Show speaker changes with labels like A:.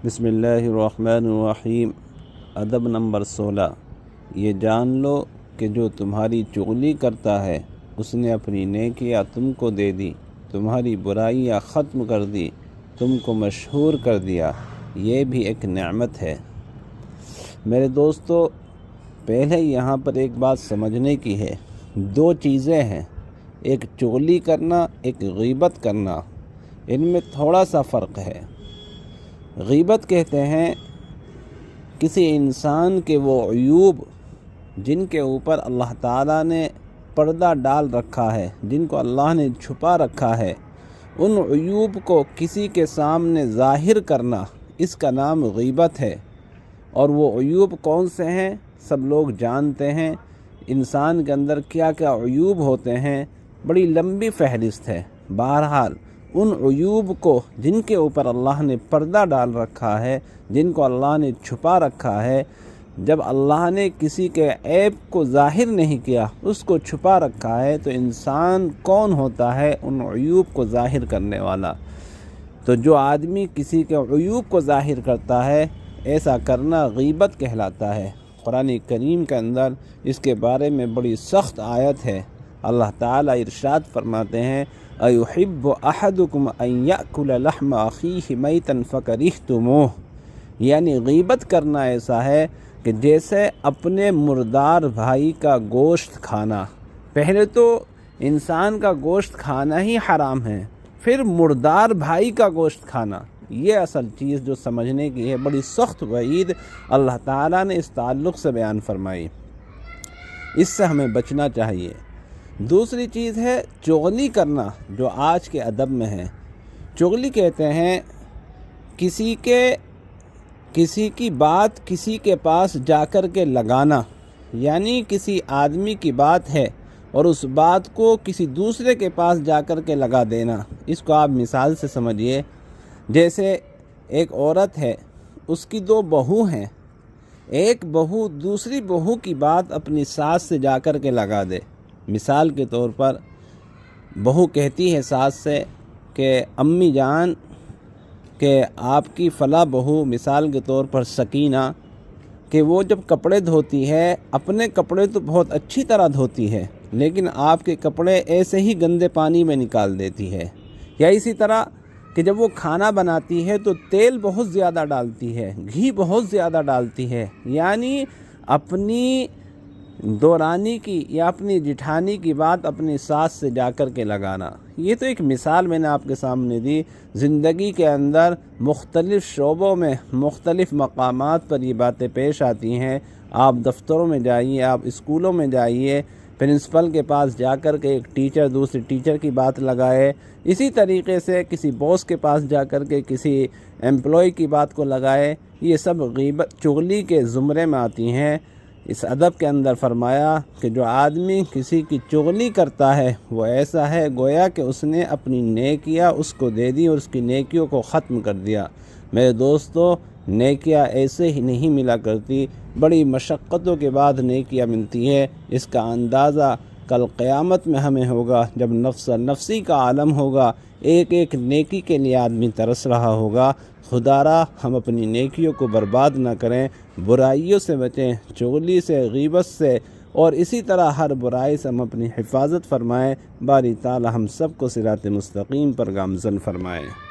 A: بسم اللہ الرحمن الرحیم۔ ادب نمبر 16۔ یہ جان لو کہ جو تمہاری چغلی کرتا ہے اس نے اپنی نیکیاں تم کو دے دی، تمہاری برائیاں ختم کر دی، تم کو مشہور کر دیا، یہ بھی ایک نعمت ہے۔ میرے دوستو، پہلے یہاں پر ایک بات سمجھنے کی ہے۔ دو چیزیں ہیں، ایک چغلی کرنا، ایک غیبت کرنا۔ ان میں تھوڑا سا فرق ہے۔ غیبت کہتے ہیں کسی انسان کے وہ عیوب جن کے اوپر اللہ تعالیٰ نے پردہ ڈال رکھا ہے، جن کو اللہ نے چھپا رکھا ہے، ان عیوب کو کسی کے سامنے ظاہر کرنا، اس کا نام غیبت ہے۔ اور وہ عیوب کون سے ہیں؟ سب لوگ جانتے ہیں۔ انسان کے اندر کیا کیا عیوب ہوتے ہیں، بڑی لمبی فہرست ہے۔ بہرحال ان عیوب کو جن کے اوپر اللہ نے پردہ ڈال رکھا ہے، جن کو اللہ نے چھپا رکھا ہے، جب اللہ نے کسی کے عیب کو ظاہر نہیں کیا، اس کو چھپا رکھا ہے، تو انسان کون ہوتا ہے؟ ان عیوب کو ظاہر کرنے والا۔ تو جو آدمی کسی کے عیوب کو ظاہر کرتا ہے، ایسا کرنا غیبت کہلاتا ہے۔ قرآن کریم کے اندر اس کے بارے میں بڑی سخت آیت ہے۔ اللہ تعالیٰ ارشاد فرماتے ہیں، اَيُحِبُّ أَحَدُكُمْ أَن يَأْكُلَ لَحْمَ أَخِيهِ مَيْتًا فَكَرِهْتُمُوهُ، یعنی غیبت کرنا ایسا ہے کہ جیسے اپنے مردار بھائی کا گوشت کھانا۔ پہلے تو انسان کا گوشت کھانا ہی حرام ہے، پھر مردار بھائی کا گوشت کھانا، یہ اصل چیز جو سمجھنے کی ہے۔ بڑی سخت وعید اللہ تعالیٰ نے اس تعلق سے بیان فرمائی، اس سے ہمیں بچنا چاہیے۔ دوسری چیز ہے چغلی کرنا، جو آج کے ادب میں ہے۔ چغلی کہتے ہیں کسی کی بات کسی کے پاس جا کر کے لگانا، یعنی کسی آدمی کی بات ہے اور اس بات کو کسی دوسرے کے پاس جا کر کے لگا دینا۔ اس کو آپ مثال سے سمجھیے، جیسے ایک عورت ہے، اس کی دو بہو ہیں، ایک بہو دوسری بہو کی بات اپنی ساس سے جا کر کے لگا دے۔ مثال کے طور پر بہو کہتی ہے ساس سے کہ امی جان کہ آپ کی فلاں بہو، مثال کے طور پر سکینہ، کہ وہ جب کپڑے دھوتی ہے، اپنے کپڑے تو بہت اچھی طرح دھوتی ہے، لیکن آپ کے کپڑے ایسے ہی گندے پانی میں نکال دیتی ہے۔ یا اسی طرح کہ جب وہ کھانا بناتی ہے تو تیل بہت زیادہ ڈالتی ہے، گھی بہت زیادہ ڈالتی ہے، یعنی اپنی دورانی کی یا اپنی جٹھانی کی بات اپنی ساس سے جا کر کے لگانا۔ یہ تو ایک مثال میں نے آپ کے سامنے دی۔ زندگی کے اندر مختلف شعبوں میں، مختلف مقامات پر یہ باتیں پیش آتی ہیں۔ آپ دفتروں میں جائیے، آپ اسکولوں میں جائیے، پرنسپل کے پاس جا کر کے ایک ٹیچر دوسری ٹیچر کی بات لگائے، اسی طریقے سے کسی باس کے پاس جا کر کے کسی ایمپلائی کی بات کو لگائے، یہ سب غیبت چغلی کے زمرے میں آتی ہیں۔ اس ادب کے اندر فرمایا کہ جو آدمی کسی کی چغلی کرتا ہے وہ ایسا ہے گویا کہ اس نے اپنی نیکیاں اس کو دے دی اور اس کی نیکیوں کو ختم کر دیا۔ میرے دوستو، نیکیاں ایسے ہی نہیں ملا کرتی، بڑی مشقتوں کے بعد نیکیاں ملتی ہے۔ اس کا اندازہ کل قیامت میں ہمیں ہوگا، جب نفس نفسی کا عالم ہوگا، ایک ایک نیکی کے لیے آدمی ترس رہا ہوگا۔ خدارا ہم اپنی نیکیوں کو برباد نہ کریں، برائیوں سے بچیں، چغلی سے، غیبت سے، اور اسی طرح ہر برائی سے ہم اپنی حفاظت فرمائیں۔ باری تعالی ہم سب کو صراط مستقیم پر گامزن فرمائیں۔